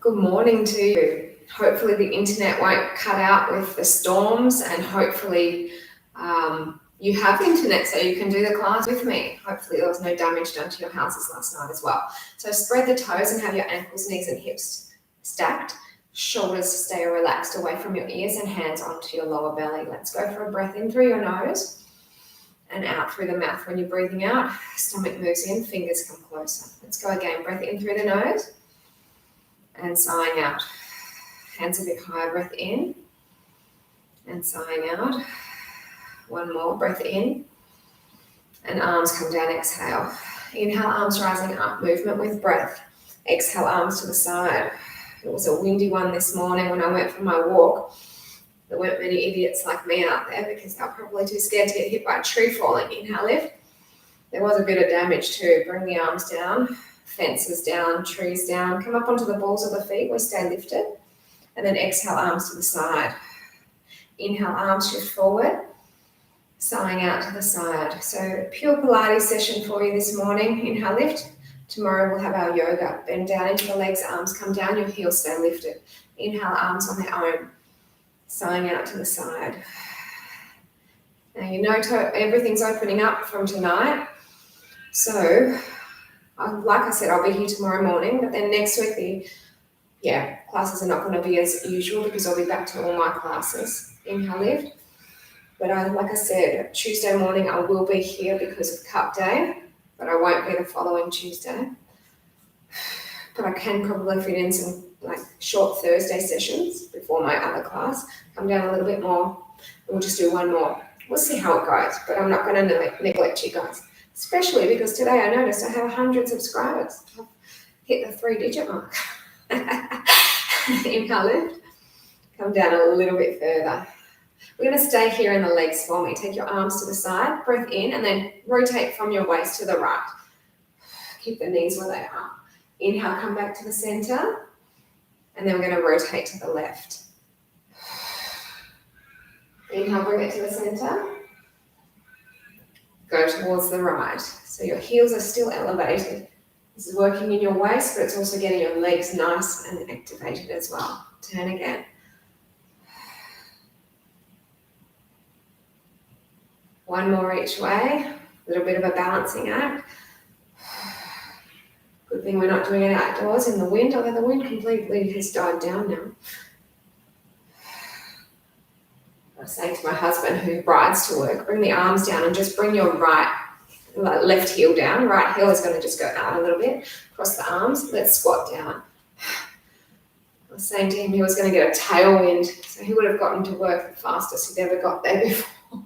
Good morning to you. Hopefully the internet won't cut out with the storms, and hopefully you have internet so you can do the class with me. Hopefully there was no damage done to your houses last night as well. So spread the toes and have your ankles, knees and hips stacked. Shoulders stay relaxed away from your ears and hands onto your lower belly. Let's go for a breath in through your nose and out through the mouth. When you're breathing out, stomach moves in, fingers come closer. Let's go again. Breath in through the nose and sighing out. Hands a bit higher, breath in and sighing out. One more, breath in and arms come down, exhale. Inhale, arms rising up, movement with breath. Exhale, arms to the side. It was a windy one this morning when I went for my walk. There weren't many idiots like me out there because they were probably too scared to get hit by a tree falling. Inhale, lift. There was a bit of damage too. Bring the arms down. Fences down, trees down, come up onto the balls of the feet, we stay lifted, and then exhale, arms to the side. Inhale, arms shift forward, sighing out to the side. So pure Pilates session for you this morning. Inhale, lift. Tomorrow we'll have our yoga. Bend down into the legs, arms come down, your heels stay lifted. Inhale, arms on their own, sighing out to the side. Now you know everything's opening up from tonight, so like I said, I'll be here tomorrow morning, but then next week, classes are not going to be as usual because I'll be back to all my classes. Inhale, lift. But like I said, Tuesday morning I will be here because of Cup Day, but I won't be the following Tuesday. But I can probably fit in some short Thursday sessions before my other class. Come down a little bit more. We'll just do one more. We'll see how it goes, but I'm not going to neglect you guys. Especially because today I noticed I have 100 subscribers. I've hit the 3-digit mark. Inhale, lift. Come down a little bit further. We're going to stay here in the legs for me. Take your arms to the side, breath in, and then rotate from your waist to the right. Keep the knees where they are. Inhale, come back to the center, and then we're going to rotate to the left. Inhale, bring it to the center. Go towards the right. So your heels are still elevated. This is working in your waist, but it's also getting your legs nice and activated as well. Turn again. One more each way. A little bit of a balancing act. Good thing we're not doing it outdoors in the wind, although the wind completely has died down now. I was saying to my husband who rides to work, bring the arms down and just bring your left heel down. Right heel is going to just go out a little bit, across the arms. Let's squat down. I was saying to him he was going to get a tailwind, so he would have gotten to work the fastest he'd ever got there before.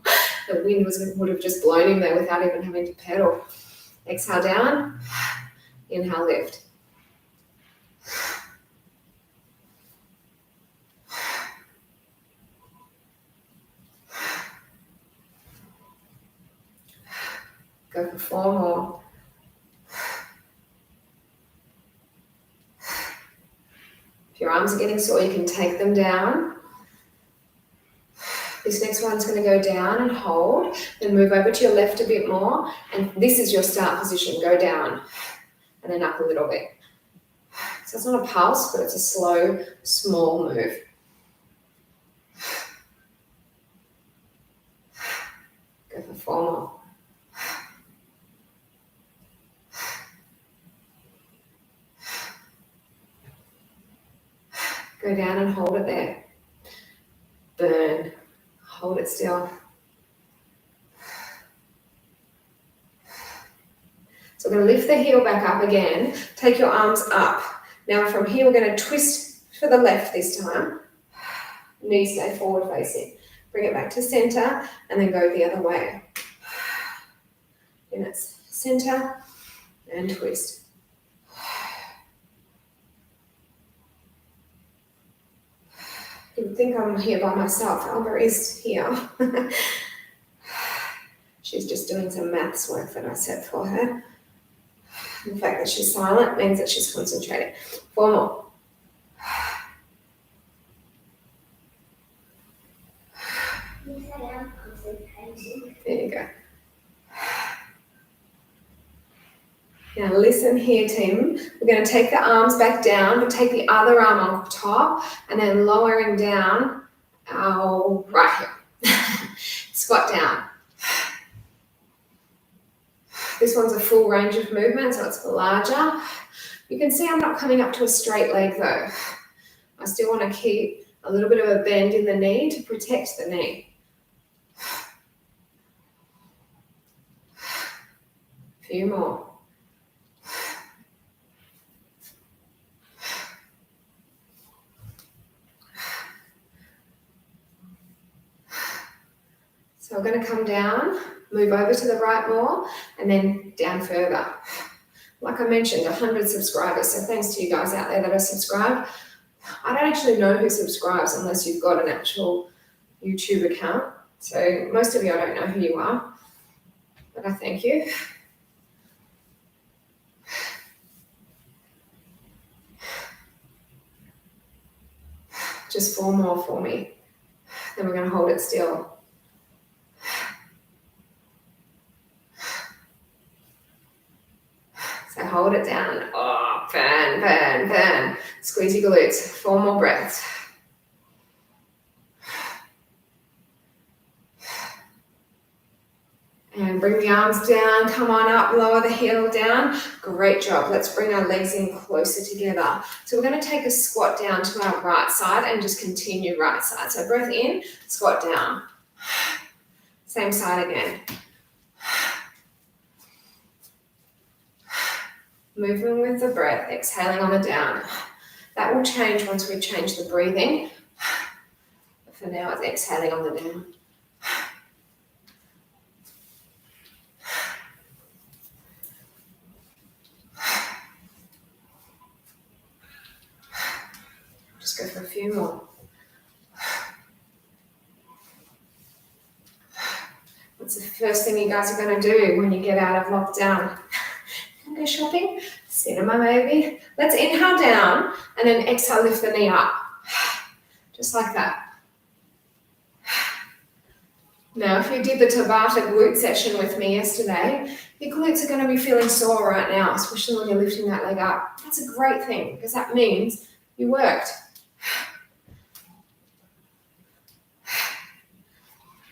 The wind would have just blown him there without even having to pedal. Exhale down. Inhale, lift. Go for 4 more. If your arms are getting sore, you can take them down. This next one's going to go down and hold. Then move over to your left a bit more. And this is your start position. Go down and then up a little bit. So it's not a pulse, but it's a slow, small move. Go for 4 more. Go down and hold it there. Burn. Hold it still. So we're going to lift the heel back up again. Take your arms up. Now from here, we're going to twist to the left this time. Knees stay forward facing. Bring it back to center and then go the other way. And it's center and twist. You would think I'm here by myself. Alba is here. She's just doing some maths work that I set for her. The fact that she's silent means that she's concentrating. 4 more. There you go. Now listen here, team. We're going to take the arms back down, but take the other arm on top and then lowering down our right hip. Squat down. This one's a full range of movement, so it's larger. You can see I'm not coming up to a straight leg though. I still want to keep a little bit of a bend in the knee to protect the knee. A few more. So we're going to come down, move over to the right more, and then down further. Like I mentioned, 100 subscribers, so thanks to you guys out there that are subscribed. I don't actually know who subscribes unless you've got an actual YouTube account. So most of you, I don't know who you are, but I thank you. Just 4 more for me. Then we're going to hold it still. So hold it down. Oh, burn, burn, burn. Squeeze your glutes. 4 more breaths. And bring the arms down. Come on up. Lower the heel down. Great job. Let's bring our legs in closer together. So we're going to take a squat down to our right side and just continue right side. So breath in, squat down. Same side again. Moving with the breath, exhaling on the down. That will change once we change the breathing. But for now, it's exhaling on the down. Just go for a few more. What's the first thing you guys are going to do when you get out of lockdown? Go shopping, cinema maybe. Let's inhale down and then exhale, lift the knee up. Just like that. Now, if you did the Tabata glute session with me yesterday, your glutes are going to be feeling sore right now, especially when you're lifting that leg up. That's a great thing because that means you worked.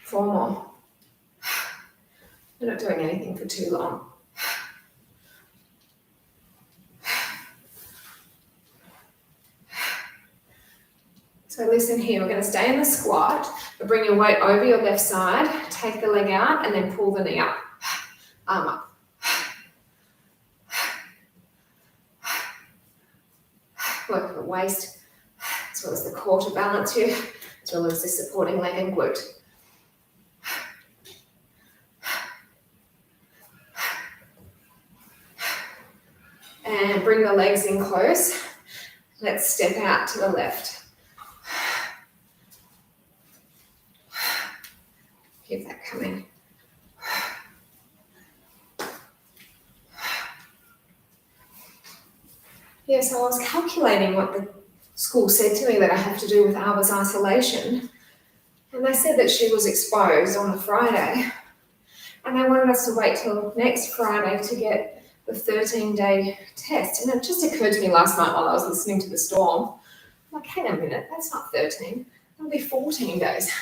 4 more. We're not doing anything for too long. So listen here, we're going to stay in the squat, but bring your weight over your left side, take the leg out, and then pull the knee up. Arm up. Work the waist, as well as the core to balance you, as well as the supporting leg and glute. And bring the legs in close. Let's step out to the left. Keep that coming. Yeah, so I was calculating what the school said to me that I have to do with Alba's isolation. And they said that she was exposed on the Friday. And they wanted us to wait till next Friday to get the 13-day test. And it just occurred to me last night while I was listening to the storm. I'm like, hang on a minute, that's not 13. That'll be 14 days.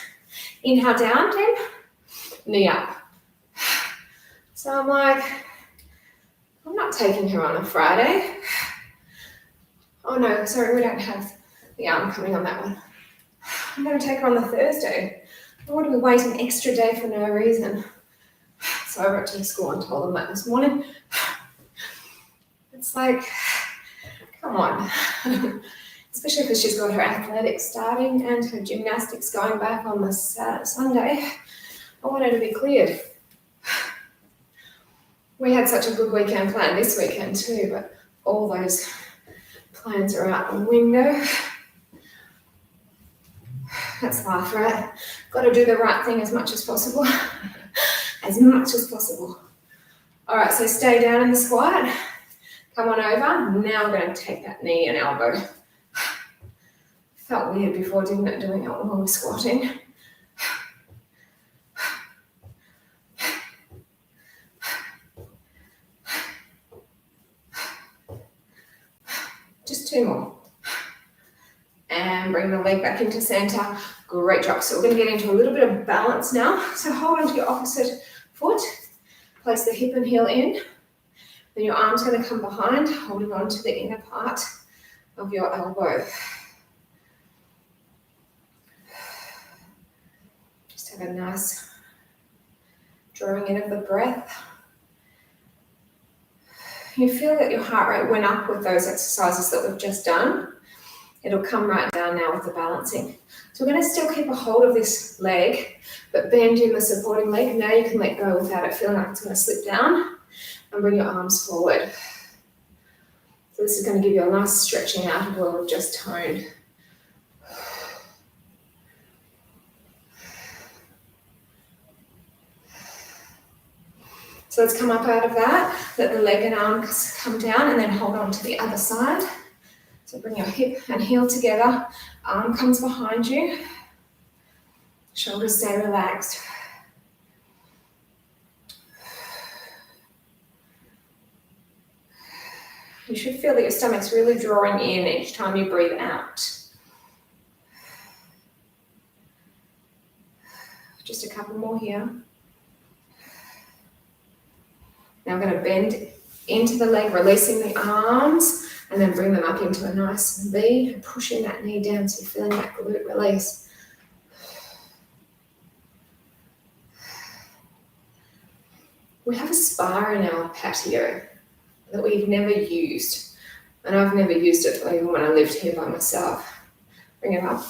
Inhale down, team. Knee up. So I'm like, I'm not taking her on a Friday. Oh no, sorry, we don't have the arm coming on that one. I'm going to take her on the Thursday. Why do we wait an extra day for no reason? So I wrote to the school and told them that this morning. It's like, come on. Especially because she's got her athletics starting and her gymnastics going back on the Sunday. I want her to be cleared. We had such a good weekend planned this weekend too, but all those plans are out the window. That's life, right? Got to do the right thing as much as possible. As much as possible. All right, so stay down in the squat. Come on over. Now we're going to take that knee and elbow. Felt weird before, didn't it, doing it while we were squatting? 2 more. And bring the leg back into center. Great job. So we're going to get into a little bit of balance now. So hold on to your opposite foot. Place the hip and heel in. Then your arm's going to come behind, holding on to the inner part of your elbow. Just have a nice drawing in of the breath. You feel that your heart rate went up with those exercises that we've just done. It'll come right down now with the balancing. So we're going to still keep a hold of this leg, but bend in the supporting leg. Now you can let go without it feeling like it's going to slip down, and bring your arms forward. So this is going to give you a nice stretching out of what we've just toned. So let's come up out of that, let the leg and arms come down, and then hold on to the other side. So bring your hip and heel together, arm comes behind you, shoulders stay relaxed. You should feel that your stomach's really drawing in each time you breathe out. Just a couple more here. Now I'm going to bend into the leg, releasing the arms, and then bring them up into a nice V, and pushing that knee down so you're feeling that glute release. We have a spa in our patio that we've never used, and I've never used it even when I lived here by myself. Bring it up.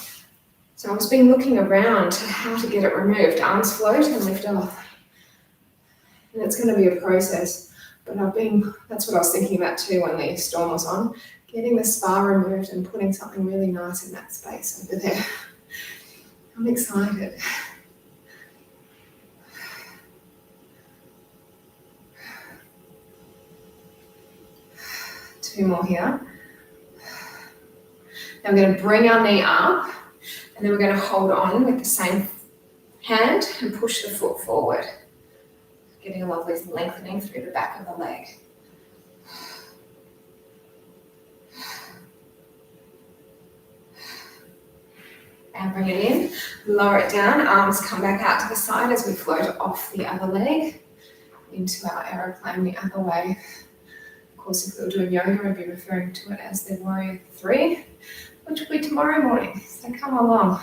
So I was looking around how to get it removed. Arms float and lift off. And it's going to be a process, but that's what I was thinking about too when the storm was on, getting the spa removed and putting something really nice in that space over there. I'm excited. Two more here. Now we're going to bring our knee up, and then we're going to hold on with the same hand and push the foot forward, getting a lovely lengthening through the back of the leg. And bring it in, lower it down, arms come back out to the side as we float off the other leg into our aeroplane the other way. Of course, if we were doing yoga, I'd be referring to it as the Warrior 3, which will be tomorrow morning, so come along.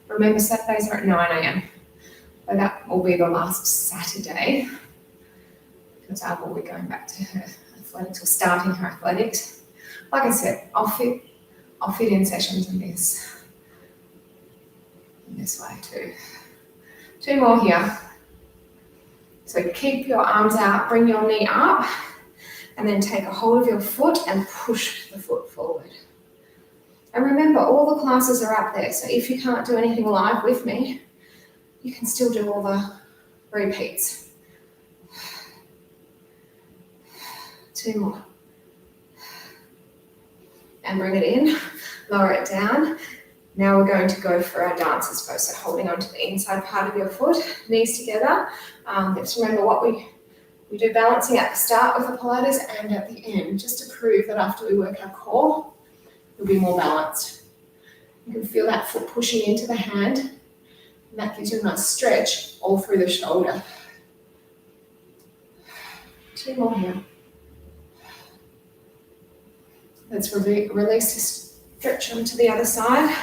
Remember, Saturdays are at 9 a.m, so that will be the last Saturday, because I will be going back to her athletics, or starting her athletics. Like I said, I'll fit in sessions in this way too. Two more here. So keep your arms out, bring your knee up, and then take a hold of your foot and push the foot forward. And remember, all the classes are up there, so if you can't do anything live with me, you can still do all the repeats. Two more. And bring it in, lower it down. Now we're going to go for our dancer's pose, so holding onto the inside part of your foot, knees together. Let's remember what we do balancing at the start with the Pilates and at the end, just to prove that after we work our core, we'll be more balanced. You can feel that foot pushing into the hand, and that gives you a nice stretch all through the shoulder. Two more here. Let's release this stretch onto the other side.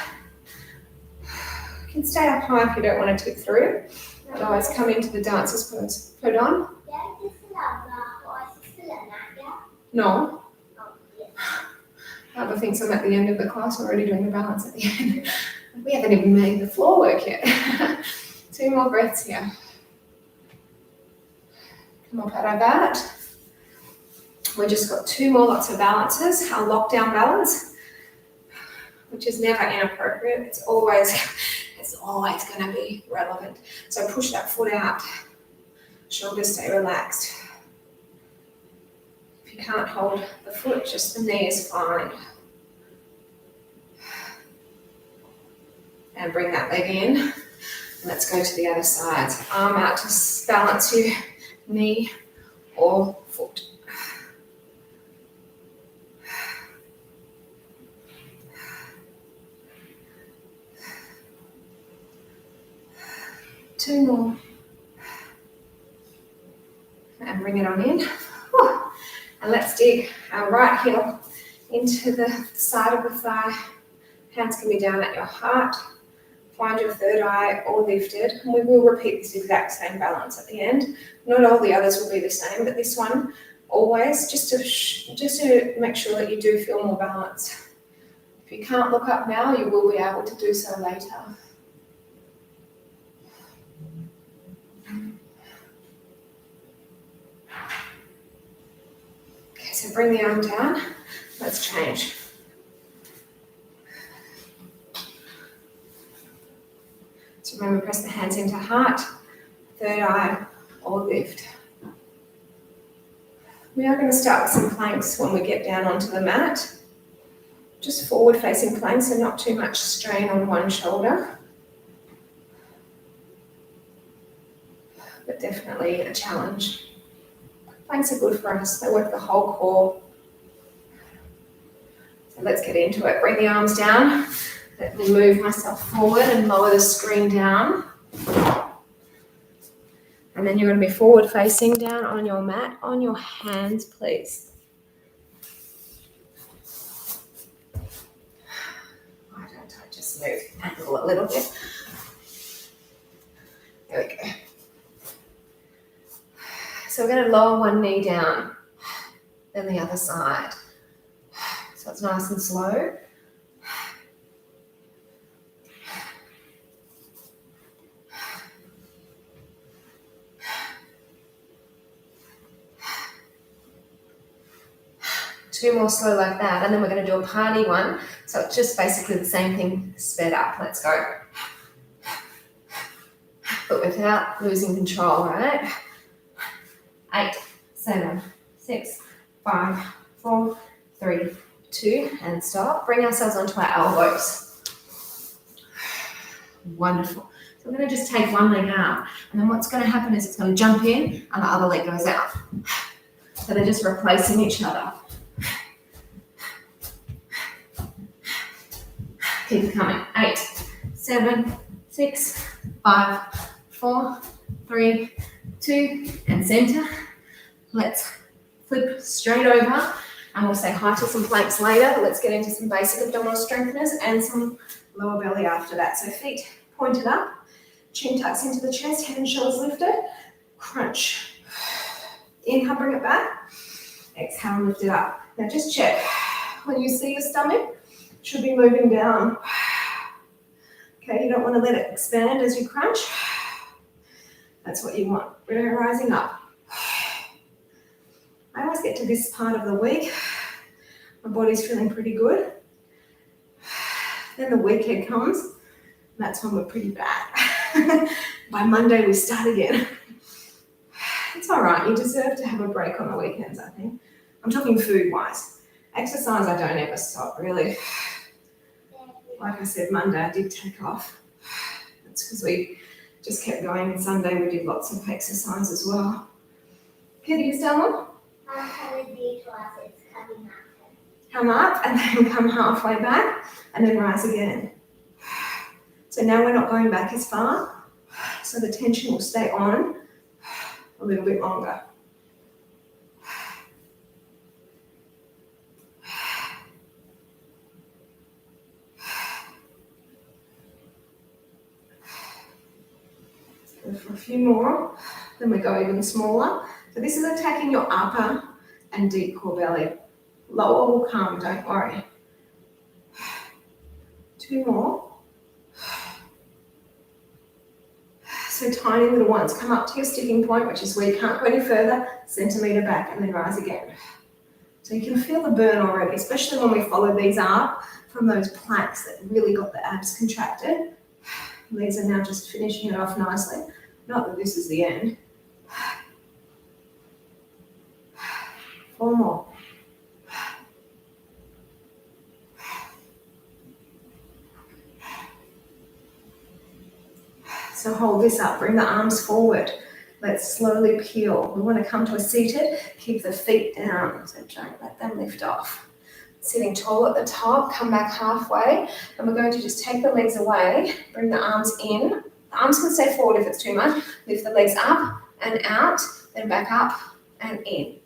You can stay up high if you don't want to tip through. Otherwise, come into the dancer's pose. Put on. No. Other thinks I'm at the end of the class, already doing the balance at the end. We haven't even made the floor work yet. Two more breaths here. Come up out of that. We just got two more lots of balances. Our lockdown balance, which is never inappropriate. It's always going to be relevant. So push that foot out. Shoulders stay relaxed. If you can't hold the foot, just the knee is fine. And bring that leg in. Let's go to the other side. So arm out to balance you, knee or foot. 2 more. And bring it on in. Whew. And let's dig our right heel into the side of the thigh. Hands can be down at your heart. Find your third eye all lifted. And we will repeat this exact same balance at the end. Not all the others will be the same, but this one always, just to make sure that you do feel more balanced. If you can't look up now, you will be able to do so later. Okay, so bring the arm down. Let's change. So remember, press the hands into heart, third eye, or lift. We are going to start with some planks when we get down onto the mat. Just forward facing planks and not too much strain on one shoulder. But definitely a challenge. Planks are good for us. They work the whole core. So let's get into it. Bring the arms down. Let me move myself forward and lower the screen down. And then you're going to be forward facing down on your mat, on your hands, please. Why don't I just move angle a little bit? There we go. So we're going to lower one knee down, then the other side. So it's nice and slow. Two more slow like that, and then we're going to do a party one. So it's just basically the same thing sped up. Let's go. But without losing control, right? 8, 7, 6, 5, 4, 3, 2, and stop. Bring ourselves onto our elbows. Wonderful. So we're going to just take one leg out, and then what's going to happen is it's going to jump in, and the other leg goes out. So they're just replacing each other. Keep it coming. 8, 7, 6, 5, 4, 3, 2, and center. Let's flip straight over, and we'll say hi to some planks later, but let's get into some basic abdominal strengtheners and some lower belly after that. So feet pointed up, chin tucks into the chest, head and shoulders lifted, crunch. Inhale, bring it back. Exhale, lift it up. Now just check. When you see your stomach, it should be moving down. Okay, you don't want to let it expand as you crunch. That's what you want. We're rising up. I always get to this part of the week. My body's feeling pretty good. Then the weekend comes, and that's when we're pretty bad. By Monday, we start again. It's all right. You deserve to have a break on the weekends, I think. I'm talking food-wise. Exercise, I don't ever stop, really. Like I said, Monday I did take off. That's because we just kept going, and Sunday we did lots of exercise as well. Kitty, you still on? I'm having the classes coming up. Come up and then come halfway back and then rise again. So now we're not going back as far, so the tension will stay on a little bit longer. For a few more, then we go even smaller. So this is attacking your upper and deep core belly. Lower will come, don't worry. 2 more. So tiny little ones. Come up to your sticking point, which is where you can't go any further, centimetre back, and then rise again. So you can feel the burn already, especially when we follow these up from those planks that really got the abs contracted. These are now just finishing it off nicely. Not that this is the end. 4 more. So hold this up, bring the arms forward. Let's slowly peel. We want to come to a seated, keep the feet down, so don't let them lift off. Sitting tall at the top, come back halfway, and we're going to just take the legs away, bring the arms in, The arms can stay forward if it's too much. Lift the legs up and out, then back up and in.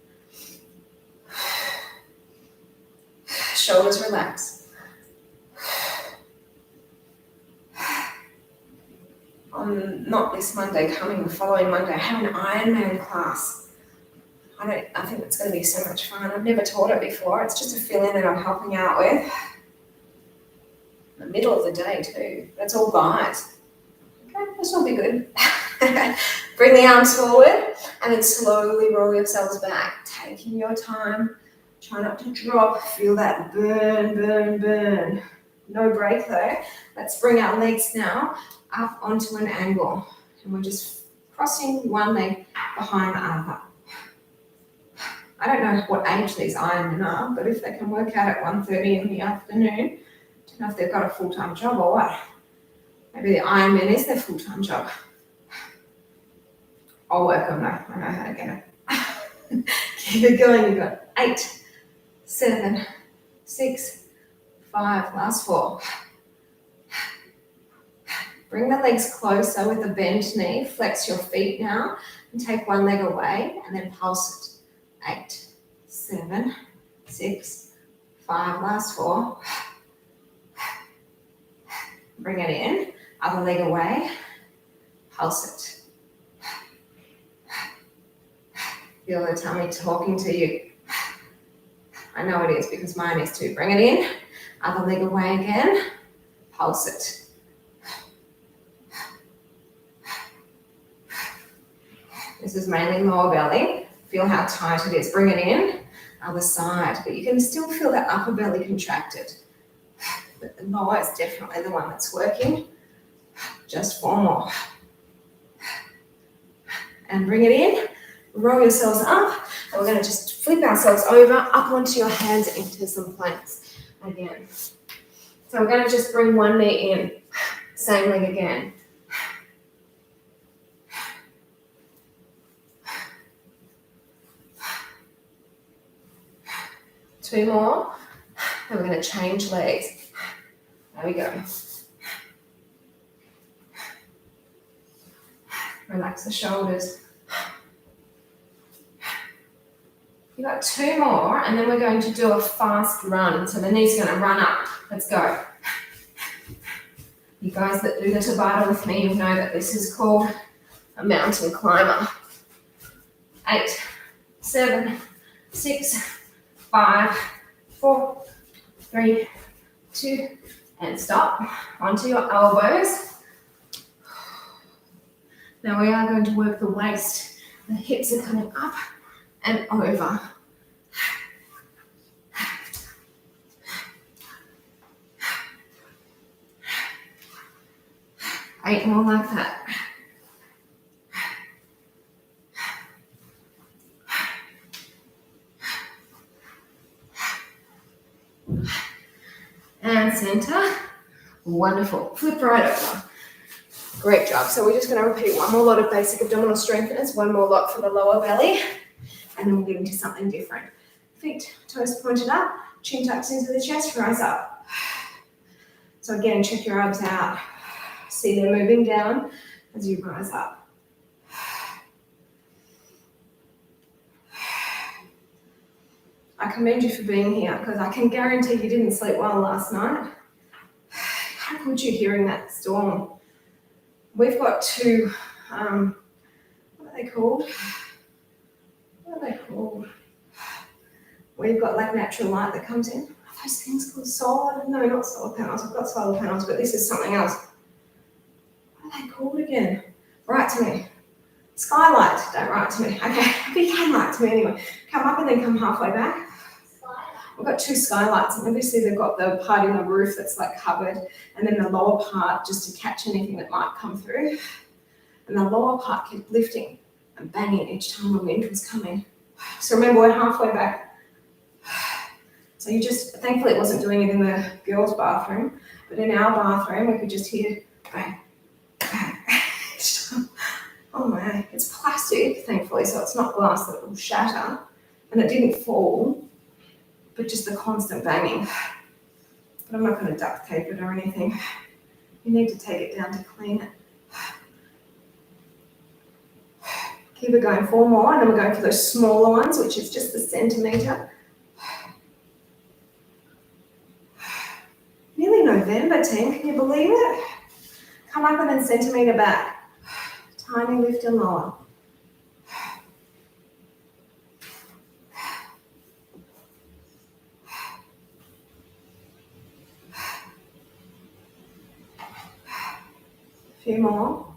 Shoulders relax. Not this Monday, coming the following Monday, I have an Ironman class. I think it's going to be so much fun. I've never taught it before. It's just a fill-in that I'm helping out with. In the middle of the day too. That's all guys. Okay, this will be good. Bring the arms forward and then slowly roll yourselves back. Taking your time. Try not to drop. Feel that burn, burn, burn. No break though. Let's bring our legs now up onto an angle. And we're just crossing one leg behind the other. I don't know what age these Ironmen are, but if they can work out at 1:30 in the afternoon, I don't know if they've got a full-time job or what. Maybe the Ironman is their full-time job. I'll work on that. I know how to get it. Keep it going. You've got 8, 7, 6, 5, last 4. Bring the legs closer with the bent knee. Flex your feet now and take one leg away and then pulse it. 8, 7, 6, 5, last 4. Bring it in, other leg away, pulse it. Feel the tummy talking to you. I know it is because mine is too. Bring it in, other leg away again, pulse it. This is mainly lower belly. Feel how tight it is. Bring it in, other side. But you can still feel that upper belly contracted. But the lower is definitely the one that's working. Just 4 more. And bring it in. Roll yourselves up. And we're going to just flip ourselves over, up onto your hands into some planks again. So we're going to just bring one knee in. Same leg again. 2 more, and we're going to change legs. There we go. Relax the shoulders. You've got 2 more, and then we're going to do a fast run. So the knee's going to run up. Let's go. You guys that do the Tabata with me, you know that this is called a mountain climber. 8, 7, 6, 5, 4, 3, 2, and stop. Onto your elbows. Now we are going to work the waist. The hips are coming up and over. 8 more like that. And center. Wonderful. Flip right over. Great job. So we're just going to repeat one more lot of basic abdominal strengtheners, one more lot for the lower belly, and then we'll get into something different. Feet, toes pointed up, chin tucks into the chest, rise up. So again, check your abs out. See they're moving down as you rise up. I commend you for being here because I can guarantee you didn't sleep well last night. How could you hearing that storm? We've got 2, what are they called? We've got like natural light that comes in. Are those things called solar? No, not solar panels. I've got solar panels, but this is something else. What are they called again? Write to me. Skylight. Don't write to me. Okay, you can write to me anyway. Come up and then come halfway back. We've got 2 skylights, and obviously they've got the part in the roof that's like covered, and then the lower part just to catch anything that might come through. And the lower part kept lifting and banging each time the wind was coming. So remember, we're halfway back. So you just, thankfully it wasn't doing it in the girls' bathroom, but in our bathroom we could just hear bang, bang. Oh my, it's plastic, thankfully, so it's not glass that will shatter, and it didn't fall, but just the constant banging. But I'm not going to duct tape it or anything. You need to take it down to clean it. Keep it going, 4 more, and then we're going for those smaller ones, which is just the centimetre. Nearly November, team, can you believe it? Come up and then centimetre back. Tiny lift and lower. A few more.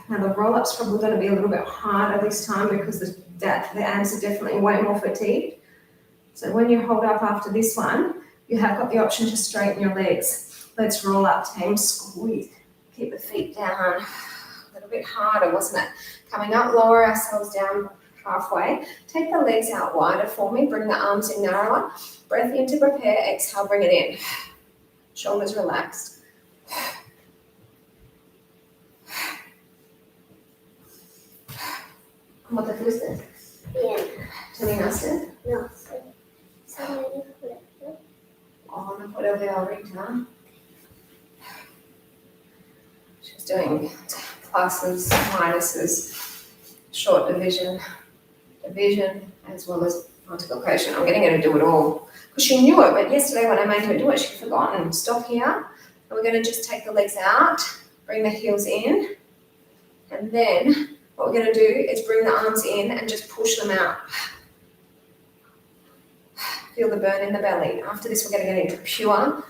Now the roll-up's probably going to be a little bit harder this time because the abs are definitely way more fatigued. So when you hold up after this one, you have got the option to straighten your legs. Let's roll up, team. Squeeze. Keep the feet down. A little bit harder, wasn't it? Coming up, lower ourselves down halfway. Take the legs out wider for me. Bring the arms in narrower. Breath in to prepare. Exhale, bring it in. Shoulders relaxed. What the twist is? Yeah. Turning us in? No. So many put it. Oh, no puedo ver ahorita. She's doing pluses, minuses, short division, as well as multiplication. I'm getting her to do it all because she knew it, but yesterday when I made her do it, she'd forgotten. Stop here. And we're going to just take the legs out, bring the heels in, and then what we're going to do is bring the arms in and just push them out. Feel the burn in the belly. After this, we're going to get into pure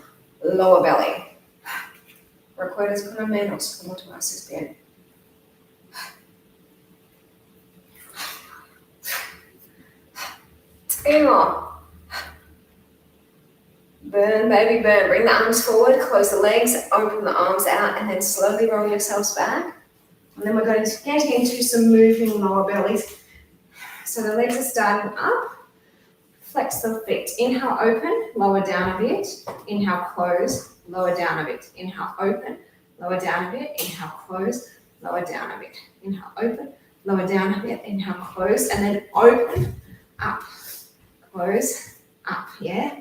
lower belly. ¿Recuerdas con menos cómo tú haces bien? More. Burn, baby, burn. Bring the arms forward, close the legs, open the arms out, and then slowly roll yourselves back. And then we're going to get into some moving lower bellies. So the legs are starting up. Flex the feet. Inhale, open, lower down a bit. Inhale, close, lower down a bit. Inhale, open, lower down a bit. Inhale, close, lower down a bit. Inhale, open, lower down a bit. Inhale, close, and then open, up, close, up, yeah?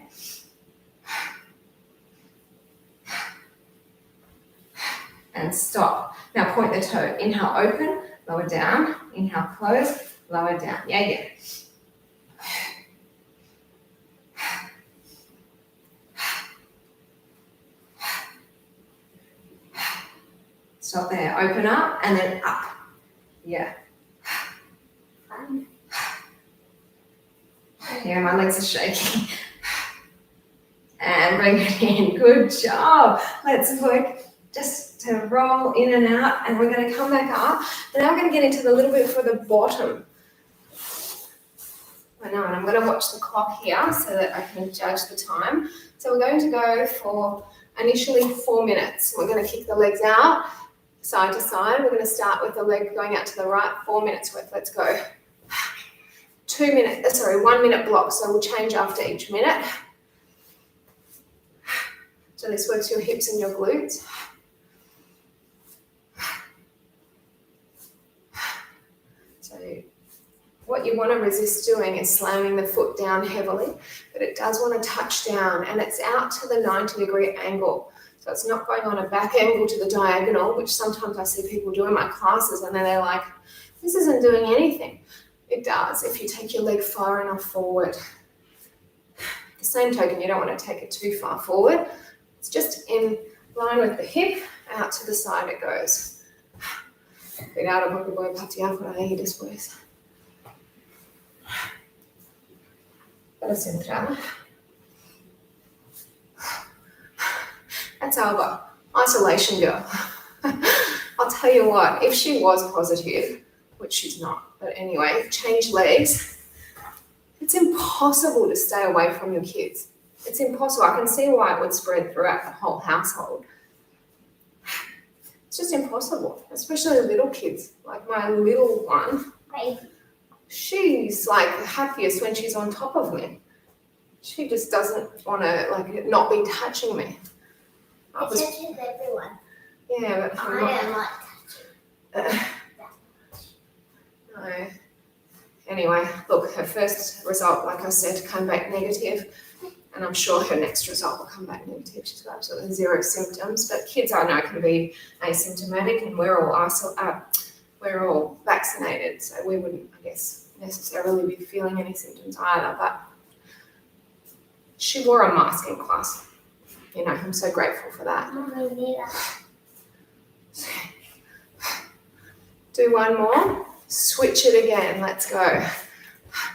And stop. Now point the toe. Inhale, open, lower down. Inhale, close, lower down. Yeah. Stop there. Open up and then up. Yeah. Yeah, my legs are shaking. And bring it in. Good job. Let's work just to roll in and out, and we're going to come back up. And now we're going to get into the little bit for the bottom. I know, and I'm going to watch the clock here so that I can judge the time. So we're going to go for initially 4 minutes. We're going to kick the legs out side to side. We're going to start with the leg going out to the right. 4 minutes worth. Let's go. 1 minute block. So we'll change after each minute. So this works your hips and your glutes. So what you want to resist doing is slamming the foot down heavily, but it does want to touch down, and it's out to the 90-degree angle. So it's not going on a back angle to the diagonal, which sometimes I see people do in my classes, and then they're like, this isn't doing anything. It does if you take your leg far enough forward. The same token, you don't want to take it too far forward. It's just in line with the hip, out to the side it goes. Cuidado porque voy a patear por ahí después. Para centrar. That's Alba, isolation girl. I'll tell you what, if she was positive, which she's not, but anyway, change legs. It's impossible to stay away from your kids. It's impossible. I can see why it would spread throughout the whole household. It's just impossible, especially little kids. Like my little one, she's like happiest when she's on top of me. She just doesn't want to like not be touching me. It touches everyone. Yeah, but I don't like touching. No. Anyway, look, her first result, like I said, came back negative, and And I'm sure her next result will come back negative. She's got absolutely 0 symptoms. But kids I know can be asymptomatic, and we're all vaccinated, so we wouldn't, I guess, necessarily be feeling any symptoms either. But she wore a mask in class. You know, I'm so grateful for that. Mommy, neither. Do one more. Switch it again. Let's go.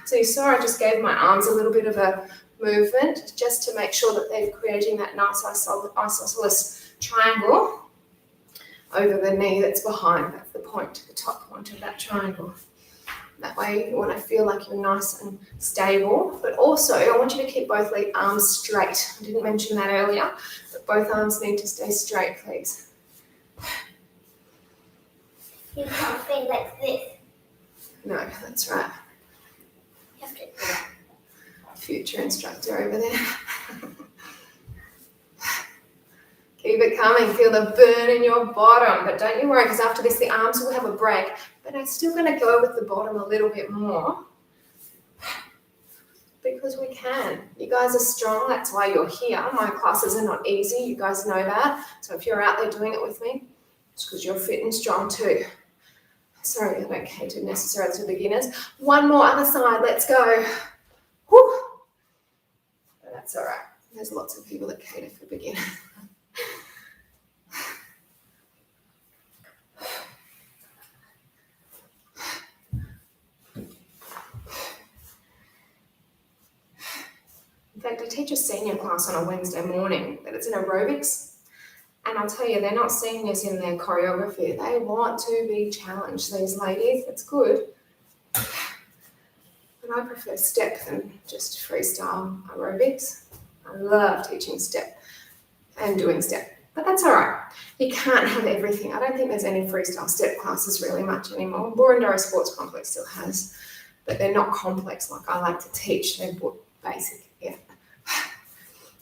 So you saw I just gave my arms a little bit of a movement just to make sure that they're creating that nice isosceles triangle over the knee that's behind. That's the point, the top point of that triangle. That way you want to feel like you're nice and stable, but also I want you to keep both arms straight. I didn't mention that earlier, but both arms need to stay straight, please. You can't be like this. No, that's right. You have to. Future instructor over there. Keep it coming. Feel the burn in your bottom, but don't you worry, because after this the arms will have a break, but I'm still going to go with the bottom a little bit more because we can. You guys are strong. That's why you're here. My classes are not easy. You guys know that. So if you're out there doing it with me, it's because you're fit and strong too. Sorry, I don't cater necessarily to beginners. One more other side. Let's go. Whew. But that's all right. There's lots of people that cater for beginners. In fact, I teach a senior class on a Wednesday morning, but it's an aerobics. And I'll tell you, they're not seniors in their choreography. They want to be challenged, these ladies. It's good. But I prefer step than just freestyle aerobics. I love teaching step and doing step. But that's all right. You can't have everything. I don't think there's any freestyle step classes really much anymore. Borondoro Sports Complex still has, but they're not complex like I like to teach. They're basic. Yeah.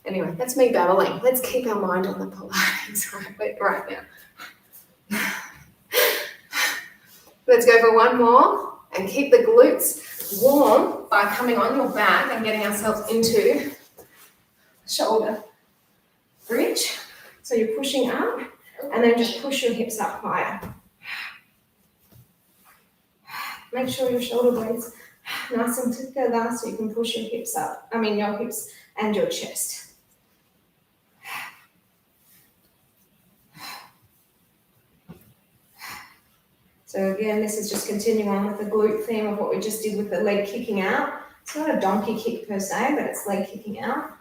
Anyway, that's me babbling. Let's keep our mind on the Pilates right now. Let's go for one more and keep the glutes warm by coming on your back and getting ourselves into shoulder bridge. So you're pushing up and then just push your hips up higher. Make sure your shoulder blades nice and together so you can push your hips up. Your hips and your chest. So again, this is just continuing on with the glute theme of what we just did with the leg kicking out. It's not a donkey kick per se, but it's leg kicking out.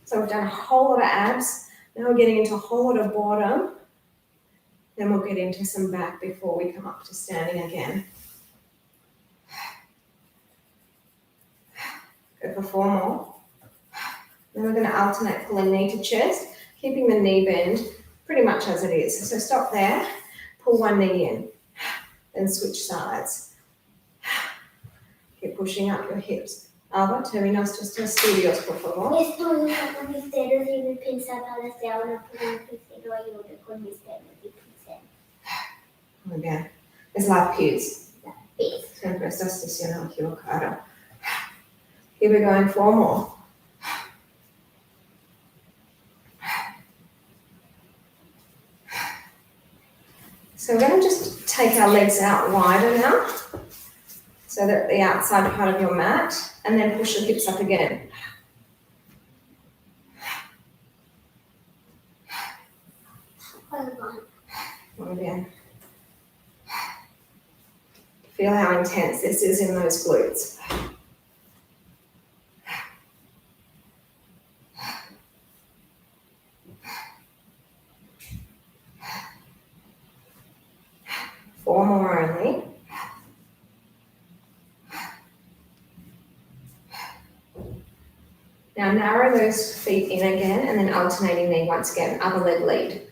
So we've done a whole lot of abs. Now we're getting into a whole lot of bottom. Then we'll get into some back before we come up to standing again. Go for 4 more. Then we're going to alternate pulling knee to chest, keeping the knee bend pretty much as it is. So stop there, pull one knee in, then switch sides. Keep pushing up your hips. Alba, terminas tus estudios, por favor. Estudio con mis dedos y mi pincel desde ahora con un pincel o ayuda con mis dedos y pincel. Muy bien. Es lápiz. Lápiz. Siempre estás diciendo equivocado. Keep it going 4 more. So we're going to just take our legs out wider now, so they're at the outside part of your mat, and then push your hips up again. Muy bien. Feel how intense this is in those glutes. Four more only. Now narrow those feet in again and then alternating knee once again, other leg lead.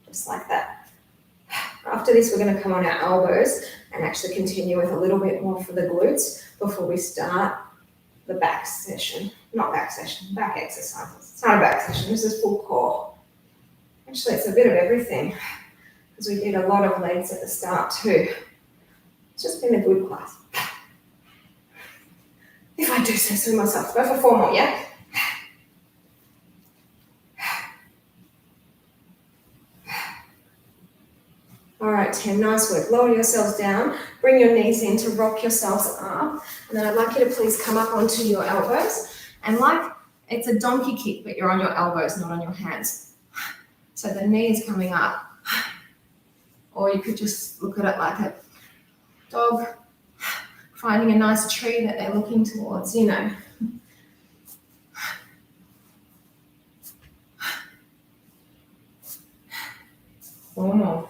Just like that. After this, we're going to come on our elbows and actually continue with a little bit more for the glutes before we start the back session. Not back session, back exercises. It's not a back session, this is full core. Actually, it's a bit of everything because we did a lot of legs at the start too. It's just been a good class. If I do say so myself, go for 4 more, yeah? right, 10, nice work. Lower yourselves down, bring your knees in to rock yourselves up, and then I'd like you to please come up onto your elbows, and like it's a donkey kick, but you're on your elbows, not on your hands. So the knee is coming up, or you could just look at it like a dog finding a nice tree that they're looking towards, you know. One more.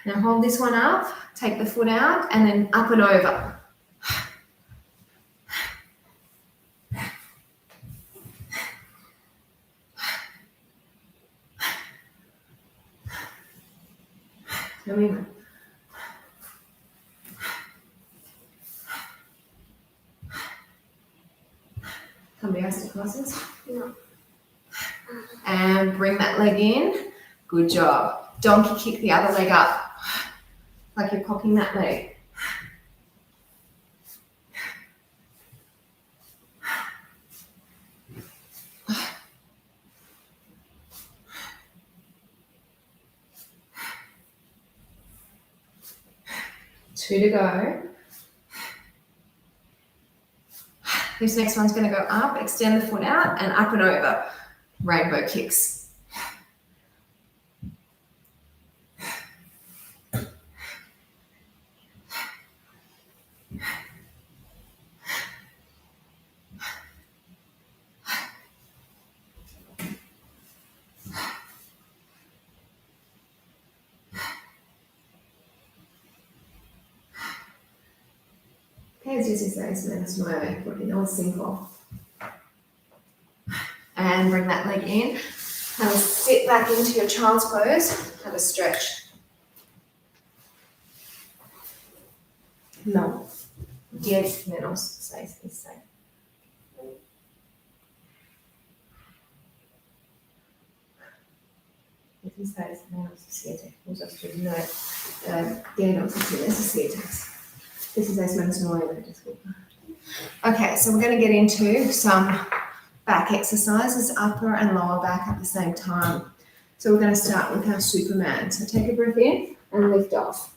Now hold this one up, take the foot out, and then up and over. Come in. Come behind the crosses. No. And bring that leg in. Good job. Donkey kick the other leg up, like you're cocking that leg. Two to go. This next one's going to go up, extend the foot out, and up and over. Rainbow kicks. ¿Qué dices menos 9? Porque no es 5. And bring that leg in. Have a sit back into your child's pose. Have a stretch. No. 10 menos 6 is 6. Dieciséis menos 7. Usas tus 9. 10 menos 7. 16 menos 9. Disculpa. Okay, so we're going to get into some back exercises, upper and lower back at the same time. So we're going to start with our Superman. So take a breath in and lift off.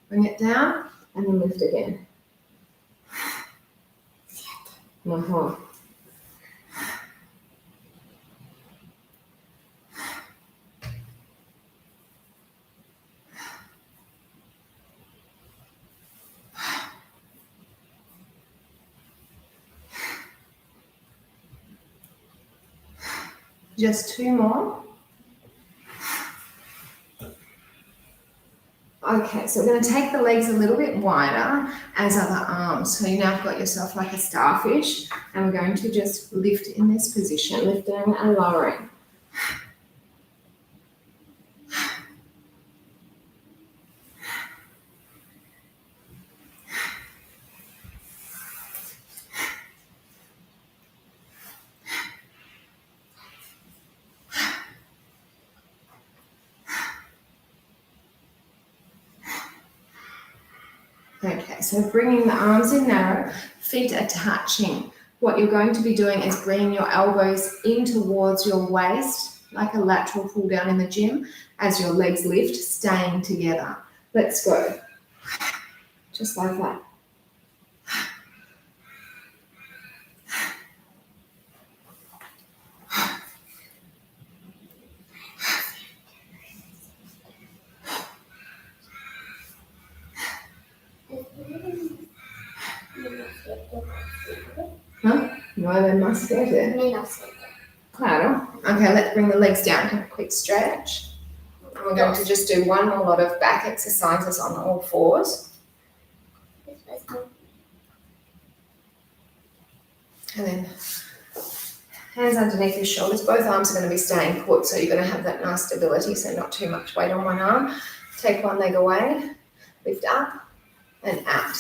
Bring it down and then lift again. Uh-huh. Just 2 more. Okay, so we're going to take the legs a little bit wider as are the arms. So you now have got yourself like a starfish, and we're going to just lift in this position, lifting and lowering. Okay, so bringing the arms in narrow, feet are touching. What you're going to be doing is bringing your elbows in towards your waist, like a lateral pull down in the gym, as your legs lift, staying together. Let's go. Just like that. ¿No? 9 más 7. Menos 7. Claro. Okay, let's bring the legs down. Have a quick stretch. And we're going to just do one more lot of back exercises on all fours. And then hands underneath your shoulders. Both arms are going to be staying put, so you're going to have that nice stability, so not too much weight on one arm. Take one leg away, lift up and out,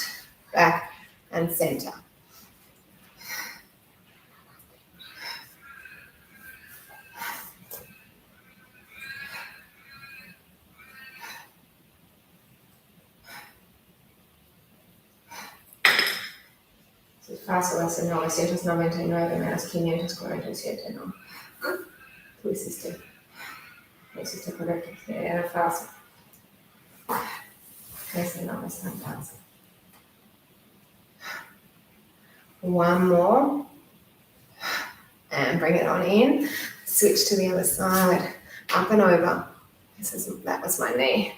back and center. Si facile no, sientes 99 menos 547, ¿no? Tú hiciste. Lo hiciste correcto. Sí, era fácil. Ese no es tan fácil. One more. And bring it on in. Switch to the other side. Up and over. That was my knee.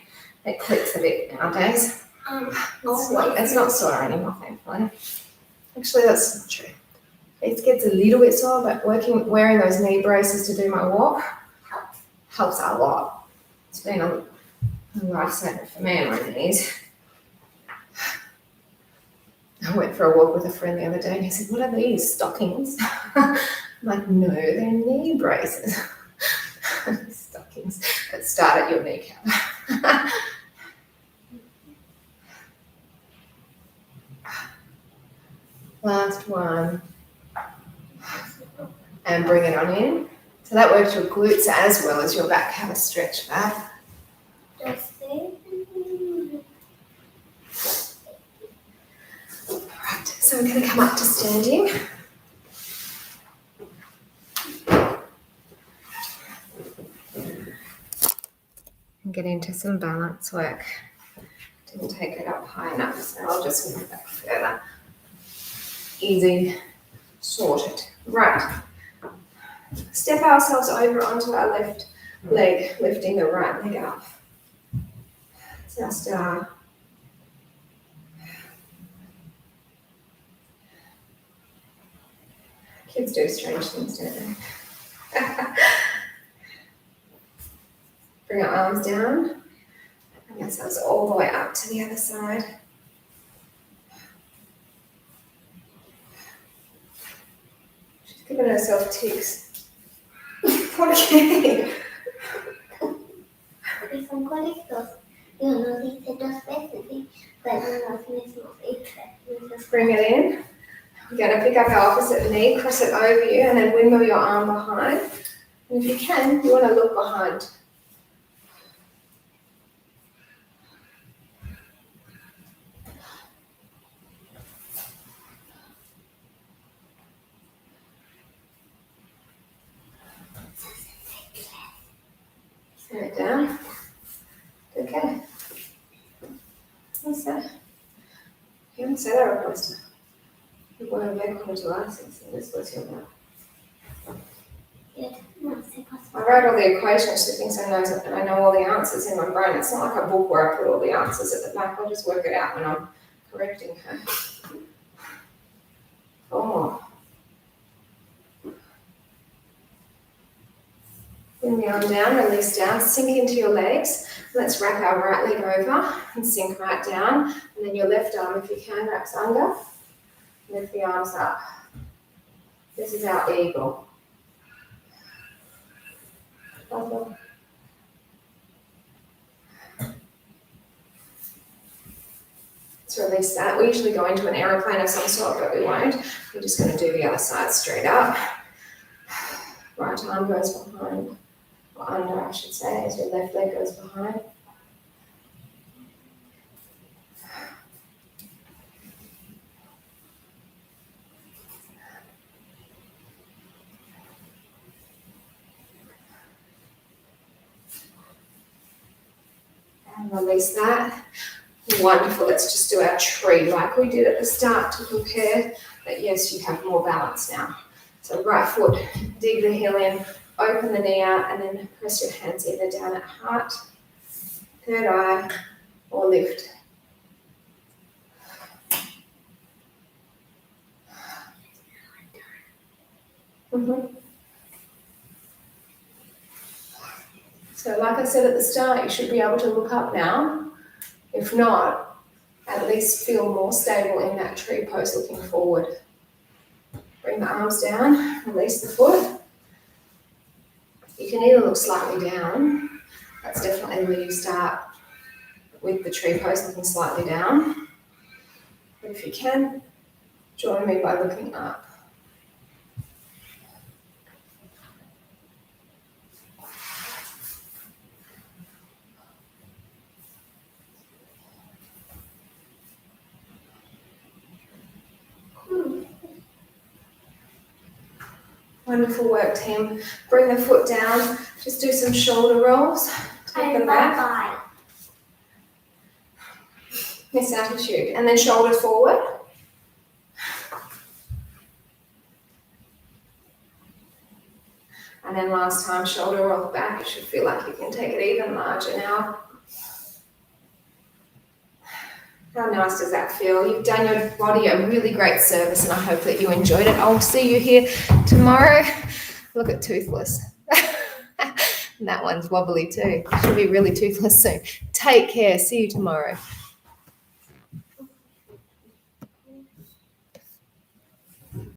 It clicks a bit nowadays. It's not sore anymore, thankfully. Actually, that's not true. It gets a little bit sore, but wearing those knee braces to do my walk helps a lot. It's been a lifesaver for me and my knees. I went for a walk with a friend the other day and he said, "What are these, stockings?" I'm like, "No, they're knee braces." Stockings that start at your kneecap. Last one. And bring it on in. So that works your glutes as well as your back. Have a stretch back. Right, so we're going to come up to standing. And get into some balance work. Didn't take it up high enough, so I'll just move back further. Easy, sorted. Right. Step ourselves over onto our left leg, lifting the right leg up. Just kids do strange things, don't they? Bring our arms down. Bring ourselves all the way up to the other side. She's giving herself tics. Okay. Son correctos. Yo no dice 2 veces, pero los mismos hechos. Bring it in. You're going to pick up our opposite knee, cross it over you, and then windmill your arm behind. And if you can, you want to look behind. Turn it down. Okay. What's that? You haven't said that request. You want to make one to us and this was your mouth. I wrote all the equations, she thinks I know all the answers in my brain. It's not like a book where I put all the answers at the back. I'll just work it out when I'm correcting her. 4 more. Bring the arm down, release down, sink into your legs. Let's wrap our right leg over and sink right down. And then your left arm, if you can, wraps under. Lift the arms up. This is our eagle. Bubble. Let's release that. We usually go into an aeroplane of some sort, but we won't. We're just going to do the other side straight up. Right arm goes behind. Or under, I should say, as your left leg goes behind. And release that. Wonderful. Let's just do our tree like we did at the start to compare that, yes, you have more balance now. So right foot, dig the heel in, open the knee out, and then press your hands either down at heart, third eye, or lift. So like I said at the start, you should be able to look up now. If not, at least feel more stable in that tree pose looking forward. Bring the arms down, release the foot. You can either look slightly down. That's definitely where you start with the tree pose looking slightly down. But if you can, join me by looking up. Wonderful work, team. Bring the foot down. Just do some shoulder rolls. Take them back. This attitude. And then shoulders forward. And then last time, shoulder roll back. It should feel like you can take it even larger now. How nice does that feel? You've done your body a really great service, and I hope that you enjoyed it. I'll see you here tomorrow. Look at Toothless. And that one's wobbly too. She'll be really toothless soon. Take care. See you tomorrow.